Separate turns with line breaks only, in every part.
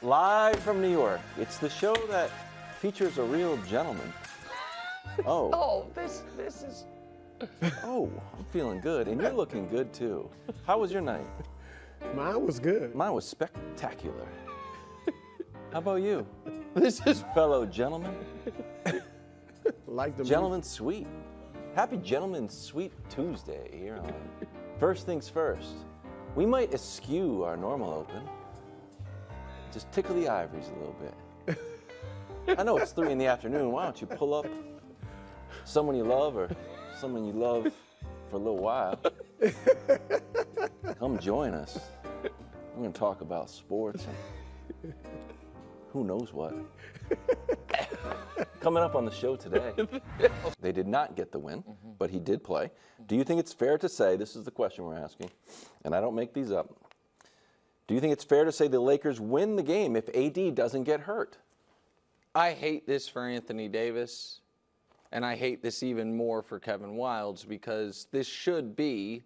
Live from New York. It's the show that features a real gentleman. Oh.
Oh, this is...
Oh, I'm feeling good, and you're looking good too. How was your night?
Mine was good.
Mine was spectacular. How about you?
This is...
Fellow gentlemen?
Like the
Gentleman's Suite. Happy Gentleman's Suite Tuesday here on First Things First. We might eschew our normal open. Just tickle the ivories a little bit. I know it's 3 in the afternoon. Why don't you pull up someone you love or someone you love for a little while? Come join us. We're going to talk about sports and who knows what. Coming up on the show today, they did not get the win, but he did play. Do you think it's fair to say, this is the question we're asking, and I don't make these up, do you think it's fair to say the Lakers win the game if AD doesn't get hurt?
I hate this for Anthony Davis, and I hate this even more for Kevin Wildes, because this should be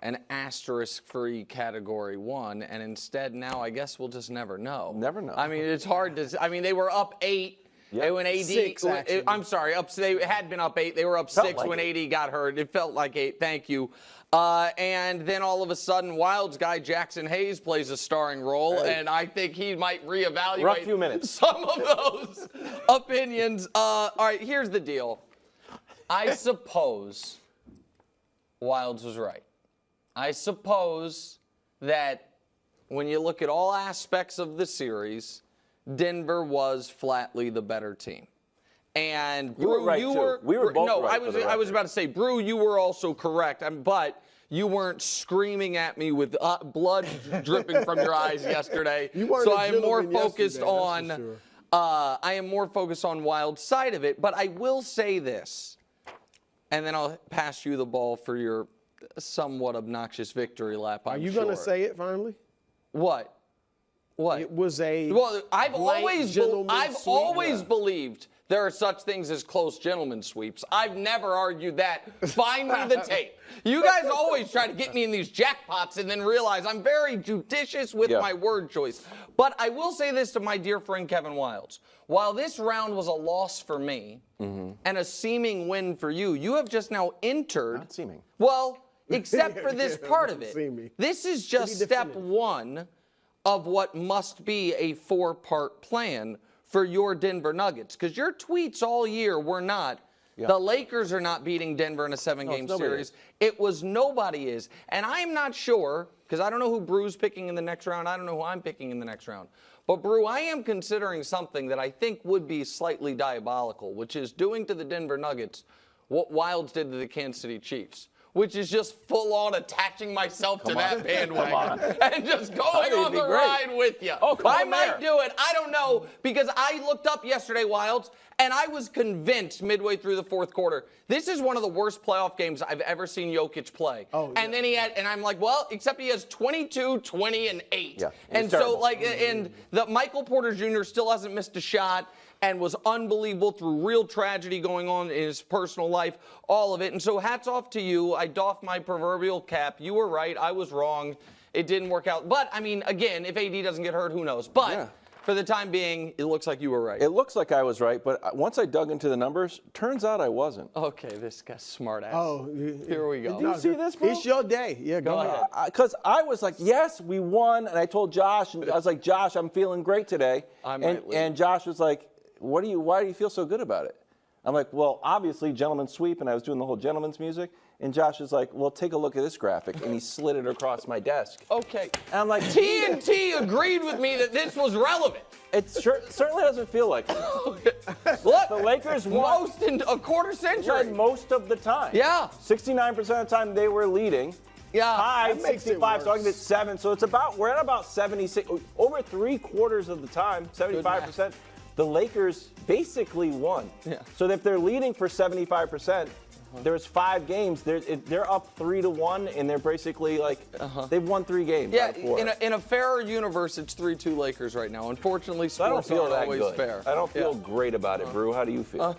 an asterisk-free Category 1, and instead now I guess we'll just never know.
Never know.
I mean, it's hard to... I mean, they were up 8.
Yep.
When AD...
6, actually.
I'm sorry, they had been up 8. They were up 6
like
when
it.
AD got hurt. It felt like 8. Thank you. And then all of a sudden, Wildes guy Jackson Hayes plays a starring role, and I think he might reevaluate
Rough few minutes.
some of those opinions. All right, here's the deal. I suppose Wildes was right. I suppose that when you look at all aspects of the series, Denver was flatly the better team. And
You were
Brew,
right,
you
too.
were
We were both
no,
right,
I
for
was
the
I was
record.
about to say, Brew, you were also correct. But you weren't screaming at me with blood dripping from your eyes yesterday.
You weren't
so
a
I am more
gentleman
focused
yesterday,
on
that's for sure.
I am more focused on Wilde's side of it. But I will say this, and then I'll pass you the ball for your somewhat obnoxious victory lap.
Are you going to say it finally?
What? What?
It was a
Well, I've
blank
always
gentleman's sweep.
always believed there are such things as close gentleman sweeps. I've never argued that. Find me the tape. You guys always try to get me in these jackpots and then realize I'm very judicious with my word choice. But I will say this to my dear friend Kevin Wildes. While this round was a loss for me and a seeming win for you, you have just now entered.
Not seeming.
Well, except for this part of it.
Seeming.
This is just step 1 of what must be a 4-part plan for your Denver Nuggets. Because your tweets all year were not, the Lakers are not beating Denver in a 7-game series.
Is.
It was nobody is. And I'm not sure, because I don't know who Brew's picking in the next round. I don't know who I'm picking in the next round. But, Brew, I am considering something that I think would be slightly diabolical, which is doing to the Denver Nuggets what Wildes did to the Kansas City Chiefs, which is just full-on attaching myself to that bandwagon and just going on the ride with you.
Oh, come
I
on
might
there.
do it. I don't know, because I looked up yesterday, Wildes, and I was convinced midway through the 4th quarter, this is one of the worst playoff games I've ever seen Jokic play.
Oh,
and then he had, and I'm like, well, except he has 22, 20, and 8.
Yeah,
and
he's
so,
terrible.
like, and the Michael Porter Jr. still hasn't missed a shot and was unbelievable through real tragedy going on in his personal life, all of it. And so hats off to you. I doff my proverbial cap. You were right. I was wrong. It didn't work out. But, I mean, again, if AD doesn't get hurt, who knows? But for the time being, it looks like you were right.
It looks like I was right, but once I dug into the numbers, turns out I wasn't.
Okay, this guy's smart ass.
Oh,
Here we go.
Did you see this, bro?
It's your day. Yeah, go ahead.
Because I was like, yes, we won, and I told Josh, and I was like, Josh, I'm feeling great today.
I might leave.
And Josh was like, why do you feel so good about it? I'm like, well, obviously, gentleman's sweep, and I was doing the whole gentleman's music. And Josh is like, well, take a look at this graphic, and he slid it across my desk.
Okay.
And I'm like,
TNT agreed with me that this was relevant.
it certainly doesn't feel like it. Look, the Lakers won.
Most in a quarter century.
Led most of the time.
Yeah.
69% of the time they were leading.
Yeah.
Tied
That makes it
65, so I
worse.
give it 7. So it's we're at about 76, over 3/4 of the time, 75%. The Lakers basically won.
Yeah.
So if they're leading for 75%, there's 5 games. They're up 3-1, and they're basically like they've won 3 games.
Yeah,
out of 4.
in a fairer universe, it's 3-2 Lakers right now. Unfortunately,
So I don't
sports
feel
aren't
that
always
good.
fair.
I don't feel great about it, Brew. How do you feel?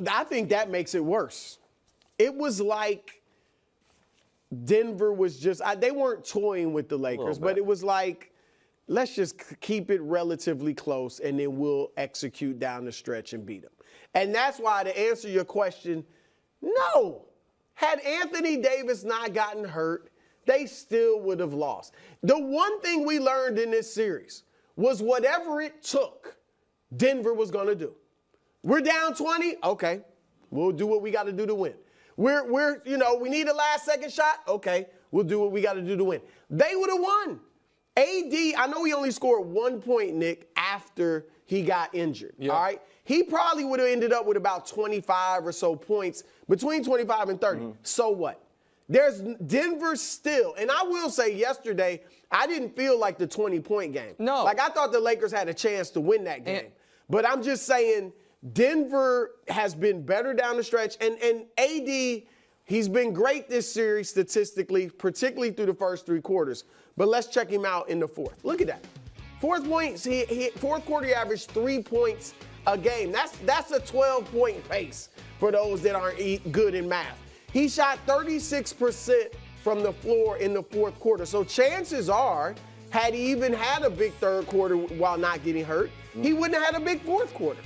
I think that makes it worse. It was like Denver was just, they weren't toying with the Lakers, but
bit.
it was like let's just keep it relatively close, and then we'll execute down the stretch and beat them. And that's why, to answer your question, no. Had Anthony Davis not gotten hurt, they still would have lost. The one thing we learned in this series was whatever it took, Denver was going to do. We're down 20? Okay. We'll do what we got to do to win. We need a last-second shot? Okay. We'll do what we got to do to win. They would have won. AD, I know he only scored 1 point, Nick, after he got injured. Yeah. All right? He probably would have ended up with about 25 or so points, between 25 and 30. So what? There's Denver still. And I will say yesterday, I didn't feel like the 20-point game.
No.
Like, I thought the Lakers had a chance to win that game. But I'm just saying Denver has been better down the stretch. And AD, he's been great this series statistically, particularly through the first 3 quarters. But let's check him out in the fourth. Look at that. Fourth quarter, he averaged 3 points a game. That's a 12-point pace for those that aren't good in math. He shot 36% from the floor in the fourth quarter. So chances are, had he even had a big third quarter while not getting hurt, he wouldn't have had a big fourth quarter.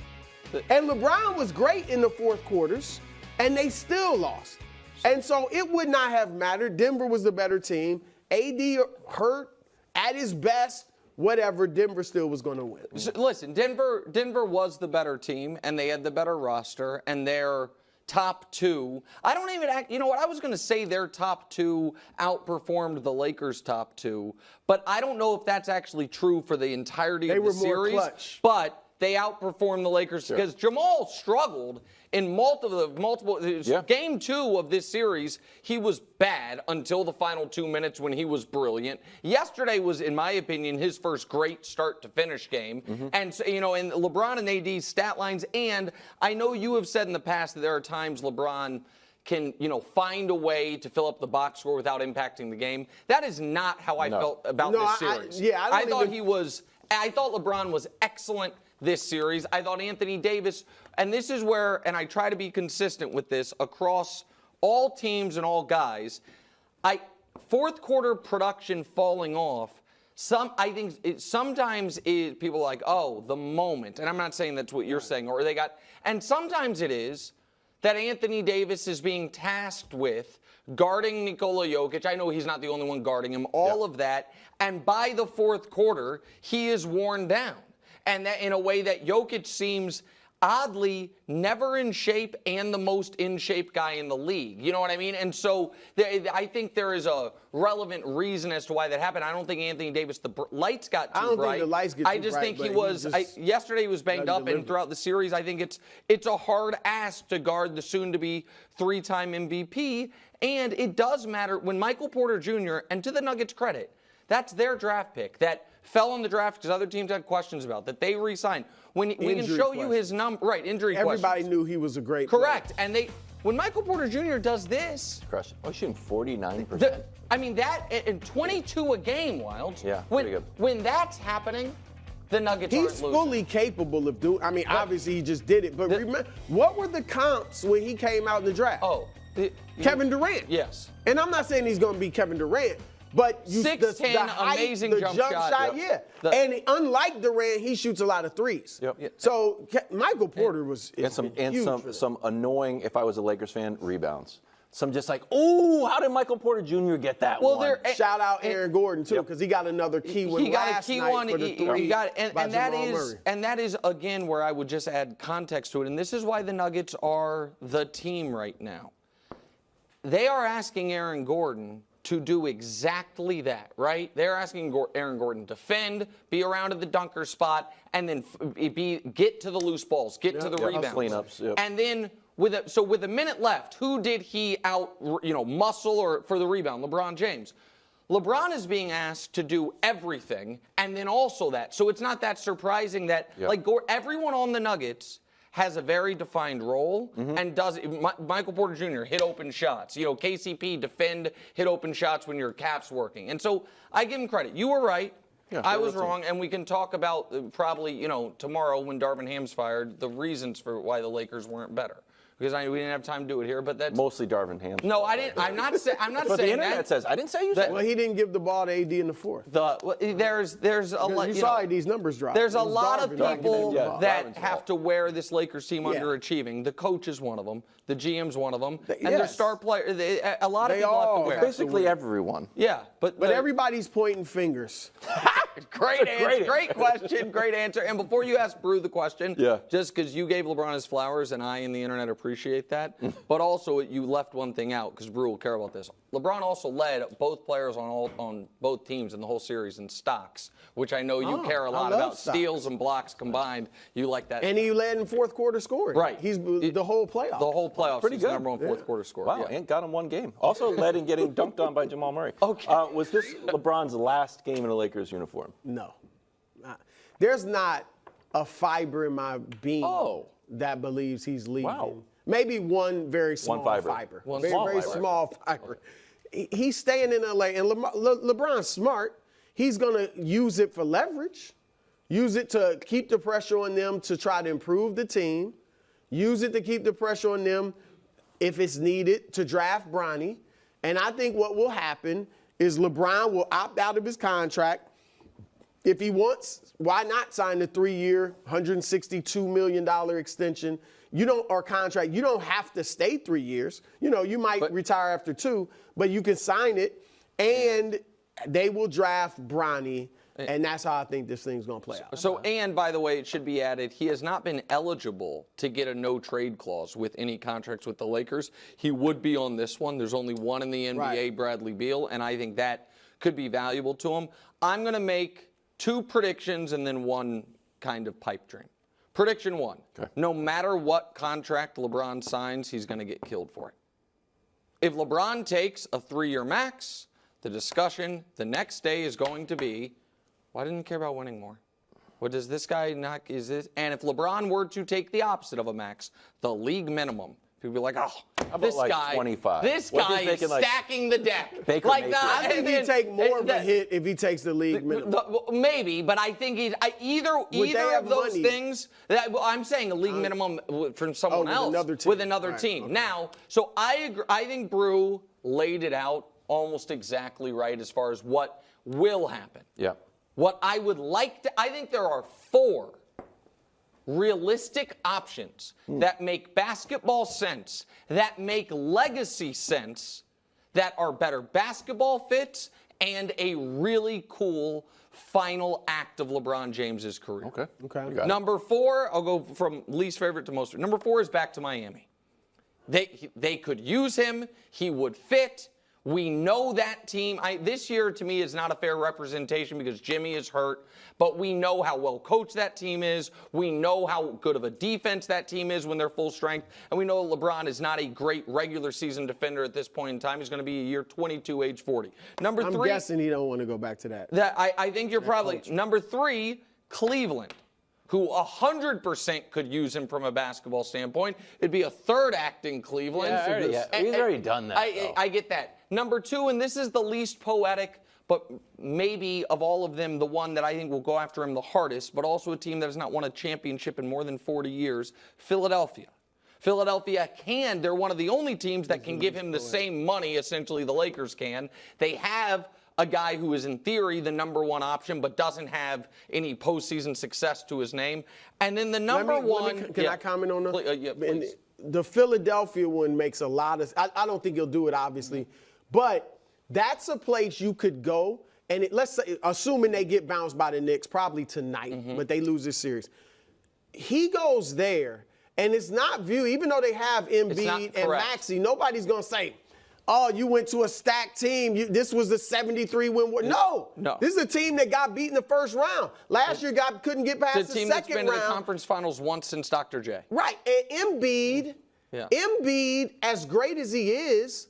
And LeBron was great in the fourth quarters, and they still lost. And so it would not have mattered. Denver was the better team. AD hurt at his best. Whatever, Denver still was going to win.
So, listen, Denver was the better team, and they had the better roster, and their top 2. I don't even you know what? I was going to say their top 2 outperformed the Lakers' top 2, but I don't know if that's actually true for the entirety of the series. They were more clutch. But they outperformed the Lakers because Jamal struggled in multiple Game 2 of this series. He was bad until the final 2 minutes when he was brilliant. Yesterday was, in my opinion, his first great start to finish game. And so, in LeBron and AD's stat lines, and I know you have said in the past that there are times LeBron can, find a way to fill up the box score without impacting the game. That is not how I felt about this series. I thought LeBron was excellent this series. I thought Anthony Davis, and this is where, and I try to be consistent with this across all teams and all guys, fourth quarter production falling off, I think sometimes people are like, oh, the moment, and I'm not saying that's what you're saying, and sometimes it is that Anthony Davis is being tasked with guarding Nikola Jokic. I know he's not the only one guarding him, all of that, and by the fourth quarter, he is worn down. And that in a way that Jokic seems oddly never in shape and the most in shape guy in the league. You know what I mean? And so I think there is a relevant reason as to why that happened. I don't think Anthony Davis, the lights got too bright.
I don't think the lights get too bright.
I just think he was, yesterday he was banged up, and throughout the series, I think it's a hard ask to guard the soon-to-be 3-time MVP. And it does matter when Michael Porter Jr., and to the Nuggets' credit, that's their draft pick that fell in the draft because other teams had questions about that they re-signed. When we can show you his number, right? Injury questions.
Everybody knew he was a great
correct,
player.
And when Michael Porter Jr. does this,
crush. Oh, shooting 49%.
I mean that in 22 a game, Wildes.
Yeah, pretty good.
When that's happening, the Nuggets aren't losing.
He's fully capable of doing. I mean, obviously he just did it. But remember, what were the comps when he came out in the draft?
Oh,
Kevin Durant.
Yes.
And I'm not saying he's going to be Kevin Durant. But
6'10", amazing jump shot.
And unlike Durant, he shoots a lot of threes. So Michael Porter was
some annoying, if I was a Lakers fan, rebounds. Some just like, ooh, how did Michael Porter Jr. get that one?
Shout out Aaron Gordon too, because he got another key one last night for the three.
And that is again where I would just add context to it. And this is why the Nuggets are the team right now. They are asking Aaron Gordon to do exactly that, right? They're asking Aaron Gordon to defend, be around at the dunker spot, and then get to the loose balls, get to the rebounds.
Cleanups,
and then with a minute left, who did he muscle or for the rebound? LeBron James. LeBron is being asked to do everything, and then also that. So it's not that surprising that everyone on the Nuggets has a very defined role and does Michael Porter Jr. hit open shots. KCP defend, hit open shots when your cap's working. And so I give him credit. You were right. Yeah, I was wrong, and we can talk about probably, tomorrow when Darvin Ham's fired, the reasons for why the Lakers weren't better. because we didn't have time to do it here. But that's
Mostly Darvin Ham.
no, I didn't. I'm not saying. I'm not
That's what the
saying
internet
that.
says. I didn't say you said.
Well, he didn't give the ball to AD in the fourth.
There's a lot.
You saw these numbers drop.
There's
It
a
was
lot of
Darvin not giving
people
him the ball.
that
Darvin's
have
fault.
to wear this Lakers team
Yeah.
underachieving. The coach is one of them. The GM's one of them. And their
Yes.
star player. A lot of
They
people have
all
to wear.
have to
Basically everyone.
Yeah, but
everybody's pointing fingers.
Great answer.
Great
Great question. Great answer. And before you ask Brew the question,
Yeah.
just because you gave LeBron his flowers, and I and the internet appreciate that, but also you left one thing out because Brew will care about this. LeBron also led both players on both teams in the whole series in stocks, which I know you care a lot
love
about.
stocks.
Steals and blocks combined. You like that.
And he led in fourth quarter scoring.
Right.
He's the whole playoff.
The whole playoffs.
Pretty
he's
good.
number one fourth quarter scorer.
Wow,
Yeah.
and got him one game. Also led in getting dunked on by Jamal Murray.
Okay.
Was this LeBron's last game in a Lakers uniform?
No. There's not a fiber in my being that believes he's leaving.
Wow.
Maybe one very small
fiber.
One
very,
small
very
fiber.
small fiber. He's staying in LA, and LeBron's smart. He's going to use it for leverage, use it to keep the pressure on them to try to improve the team, use it to keep the pressure on them if it's needed to draft Bronny. And I think what will happen is LeBron will opt out of his contract. If he wants, why not sign the 3-year, $162 million extension? Or contract. You don't have to stay 3 years. You might retire after 2, but you can sign it, and they will draft Bronny, and that's how I think this thing's going to play out.
So, and by the way, it should be added, he has not been eligible to get a no-trade clause with any contracts with the Lakers. He would be on this one. There's only one in the NBA,
Right.
Bradley Beal, and I think that could be valuable to him. I'm going to make 2 predictions and then one kind of pipe dream. Prediction 1, no matter what contract LeBron signs, he's going to get killed for it. If LeBron takes a 3-year max, the discussion the next day is going to be, why didn't he care about winning more? What does this guy not, is this? And if LeBron were to take the opposite of a max, the league minimum, people be like,
How about
this
like
guy,
25?
this
What
guy
he's making,
is
like,
stacking the deck.
Baker
like
Mayfield.
that.
I think he'd take more of a hit if he takes the league minimum.
Maybe, but I think either
have
of those
money?
things. I'm saying a league minimum from someone
with
else
another team.
with another
Right,
team.
okay.
Now, so I agree. I think Brew laid it out almost exactly right as far as what will happen.
Yeah.
What I would like to, I think there are 4 realistic options that make basketball sense, that make legacy sense, that are better basketball fits and a really cool final act of LeBron James's career.
Okay.
Okay.
You got it.
Number 4, I'll go from least favorite to most. Number 4 is back to Miami. They could use him. He would fit. We know that team. This year, to me, is not a fair representation because Jimmy is hurt, but we know how well coached that team is. We know how good of a defense that team is when they're full strength, and we know LeBron is not a great regular season defender at this point in time. He's going to be a year 22, age 40. Number 3.
I'm guessing he don't want to go back to that.
I think you're probably number 3, Cleveland, who 100% could use him from a basketball standpoint. It'd be a third act in Cleveland.
He's already done that.
I get that. Number 2, and this is the least poetic, but maybe of all of them, the one that I think will go after him the hardest, but also a team that has not won a championship in more than 40 years, Philadelphia. Philadelphia they're one of the only teams that can give him the same money, essentially, the Lakers can. They have a guy who is in theory the number 1 option, but doesn't have any postseason success to his name. And then the number 1.
Can I comment on that?
Yeah, please.
The Philadelphia one makes a lot of. I don't think he'll do it, obviously, but that's a place you could go. And let's say, assuming they get bounced by the Knicks, probably tonight, but they lose this series. He goes there, and it's not viewed, even though they have Embiid and Maxey, nobody's going to say, oh, you went to a stacked team. This was the 73-win. No. This is a team that got beat in the first round. Last year, couldn't get past the second round.
It's a team that's been to the conference finals once since Dr. J.
Right. And Embiid, as great as he is,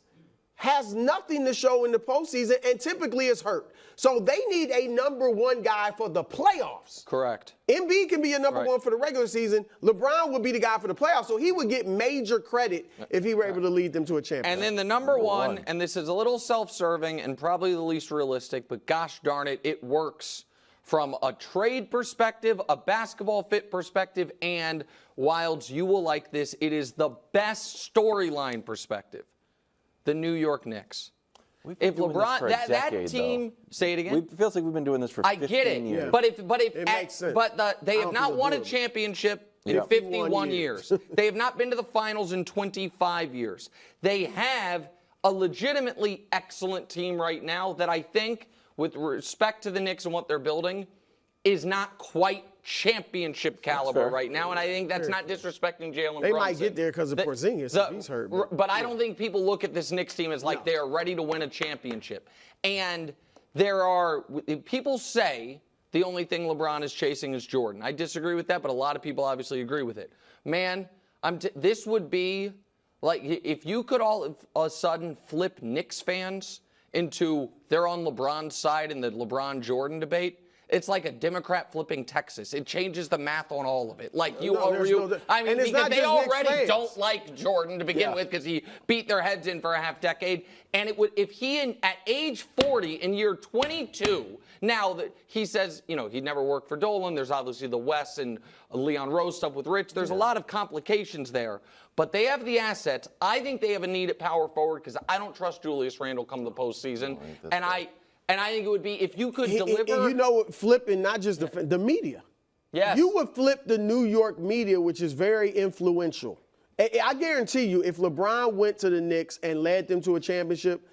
has nothing to show in the postseason and typically is hurt. So they need a number 1 guy for the playoffs.
Correct.
Embiid can be a number 1 for the regular season. LeBron would be the guy for the playoffs. So he would get major credit if he were able to lead them to a championship.
And then the number 1, and this is a little self-serving and probably the least realistic, but gosh darn it, it works from a trade perspective, a basketball fit perspective, and Wildes, you will like this. It is the best storyline perspective. The New York Knicks. If LeBron, that team, say it again.
It feels like we've been doing this for 15 years.
I get it,
Yeah.
but they have not won a championship in 51 years. They have not been to the finals in 25 years. They have a legitimately excellent team right now that I think, with respect to the Knicks and what they're building, is not quite championship caliber right now, and I think that's not disrespecting Jalen Brunson.
They might get there because of Porzingis if he's hurt.
But I don't think people look at this Knicks team as like they are ready to win a championship. And people say the only thing LeBron is chasing is Jordan. I disagree with that, but a lot of people obviously agree with it. Man, this would be like if you could all of a sudden flip Knicks fans into they're on LeBron's side in the LeBron-Jordan debate. It's like a Democrat flipping Texas. It changes the math on all of it. Like I mean, because they already don't like Jordan to begin with because he beat their heads in for a half decade. And it would, if he at age 40 in year 22, now that he says, he'd never worked for Dolan. There's obviously the West and Leon Rose stuff with Rich. There's a lot of complications there. But they have the assets. I think they have a need at power forward because I don't trust Julius Randle come the postseason. And I think it would be if you could deliver.
Flipping not just the media.
Yes.
You would flip the New York media, which is very influential. I guarantee you, if LeBron went to the Knicks and led them to a championship,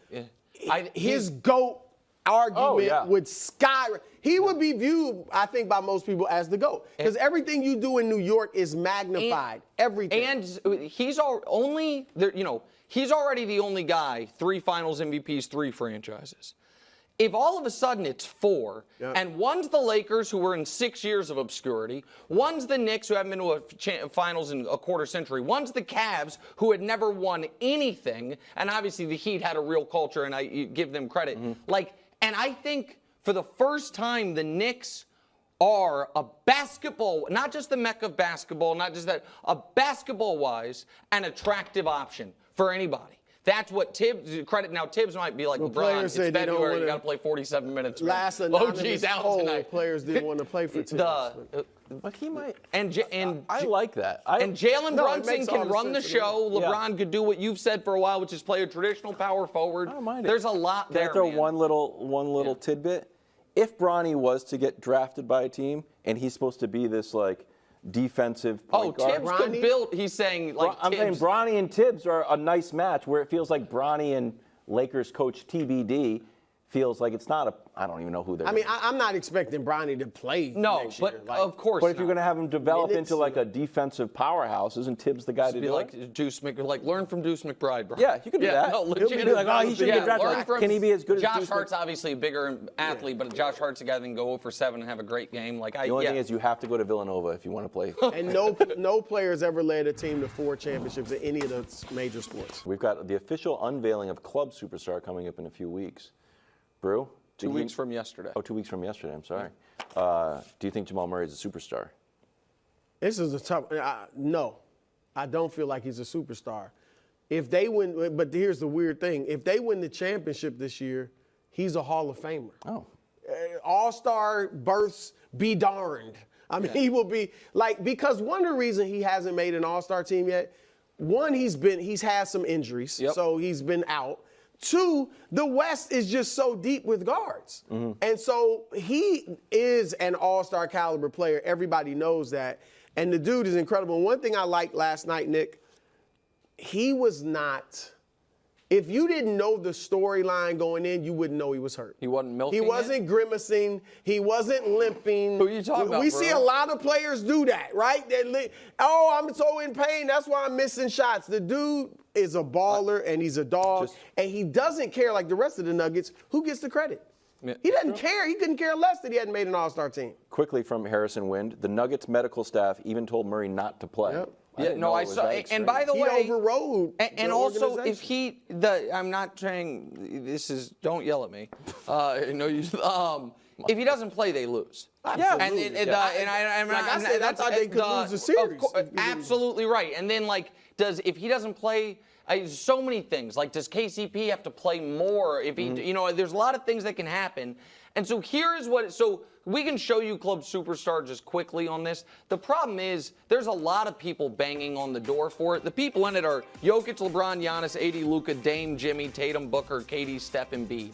his GOAT argument would skyrocket. He would be viewed, I think, by most people as the GOAT. Because everything you do in New York is magnified. Everything.
And he's already the only guy, 3 finals MVPs, 3 franchises. If all of a sudden it's 4, and one's the Lakers, who were in 6 years of obscurity, one's the Knicks, who haven't been to a finals in a quarter century, one's the Cavs, who had never won anything, and obviously the Heat had a real culture, and I give them credit. And I think for the first time, the Knicks are a basketball, not just the mecca of basketball, not just that, a basketball-wise, an attractive option for anybody. That's what Tibbs, credit now, Tibbs might be like, LeBron, it's February, you got to play 47 minutes.
Last anonymous poll, players didn't want to play for Tibbs.
But he might.
I
like that.
And Jalen Brunson can run the show. LeBron could do what you've said for a while, which is play a traditional power forward. I don't mind it. There's a lot there,
Can I throw one little tidbit? If Bronny was to get drafted by a team, and he's supposed to be this, defensive point guard.
Tibbs could build, he's saying,
I'm saying Bronny and Tibbs are a nice match where it feels like Bronny and Lakers coach TBD feels like it's not I don't even know who they're
I'm not expecting Bronny to play next year.
Of course
But if you're going to have him develop into a defensive powerhouse, isn't Tibbs the guy to do it?
Learn from Deuce McBride, bro.
Yeah, you can do that.
No,
He'll be like, he should get drafted. Can he be as good as
Josh
Deuce
Hart's obviously a bigger athlete, but Josh Hart's a guy that can go 0-for-7 and have a great game.
The only thing is you have to go to Villanova if you want to play.
And no player's ever led a team to 4 championships in any of the major sports.
We've got the official unveiling of Club Superstar coming up in a few weeks. Brew?
2 weeks from yesterday.
Oh, 2 weeks from yesterday. I'm sorry. Do you think Jamal Murray is a superstar?
This is a tough. No, I don't feel like he's a superstar. If they win, but here's the weird thing: if they win the championship this year, he's a Hall of Famer.
Oh,
All-Star berths be darned. I mean, he will be because one of the reasons he hasn't made an All-Star team yet, one, he's had some injuries, so he's been out. 2, the West is just so deep with guards. And so he is an all-star caliber player. Everybody knows that. And the dude is incredible. And one thing I liked last night, Nick, he was not – if you didn't know the storyline going in, you wouldn't know he was hurt.
He wasn't milking
He wasn't grimacing. He wasn't limping.
Who are you talking about,
We see a lot of players do that, right? I'm so in pain. That's why I'm missing shots. The dude is a baller, and he's a dog, and he doesn't care like the rest of the Nuggets. Who gets the credit?
Yeah,
he doesn't care. He couldn't care less that he hadn't made an all-star team.
Quickly from Harrison Wind, the Nuggets medical staff even told Murray not to play.
Yep.
I saw. And by the way,
he overrode.
And also, if I'm not saying this is. Don't yell at me. If he doesn't play, they lose.
Absolutely. I thought they could lose the series.
Absolutely right. And then if he doesn't play. So many things. Does KCP have to play more? If he, there's a lot of things that can happen. And so here is what. So we can show you Club Superstar just quickly on this. The problem is there's a lot of people banging on the door for it. The people in it are Jokic, LeBron, Giannis, AD, Luka, Dame, Jimmy, Tatum, Booker, KD, Steph, Embiid.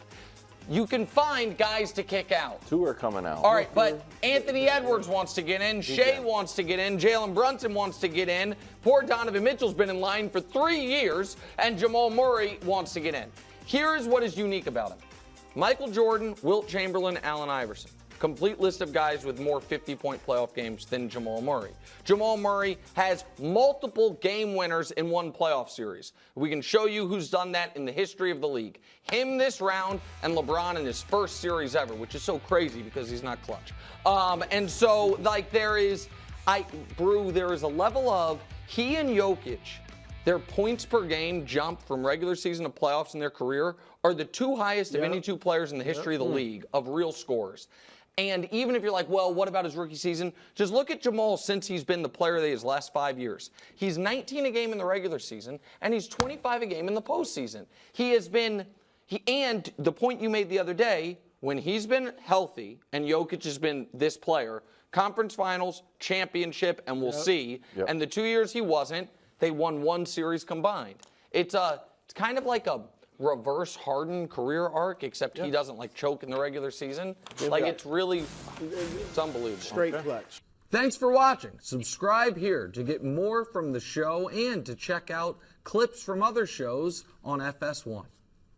You can find guys to kick out.
2 are coming out.
All right, but Anthony Edwards wants to get in. Shea wants to get in. Jalen Brunson wants to get in. Poor Donovan Mitchell's been in line for 3 years, and Jamal Murray wants to get in. Here is what is unique about him. Michael Jordan, Wilt Chamberlain, Allen Iverson. Complete list of guys with more 50-point playoff games than Jamal Murray. Jamal Murray has multiple game winners in one playoff series. We can show you who's done that in the history of the league. Him this round and LeBron in his first series ever, which is so crazy because he's not clutch. And so, like, there is a level of he and Jokic, their points per game jump from regular season to playoffs in their career are the 2 highest of any 2 players in the history of the league of real scorers. And even if you're like, well, what about his rookie season? Just look at Jamal since he's been the player that he is last 5 years. He's 19 a game in the regular season, and he's 25 a game in the postseason. He has been, and the point you made the other day, when he's been healthy and Jokic has been this player, conference finals, championship, and we'll see. And the 2 years he wasn't, they won 1 series combined. It's kind of like a reverse Harden career arc, except he doesn't like choke in the regular season. Like it's unbelievable.
Straight clutch.
Thanks for watching. Subscribe here to get more from the show and to check out clips from other shows on FS1.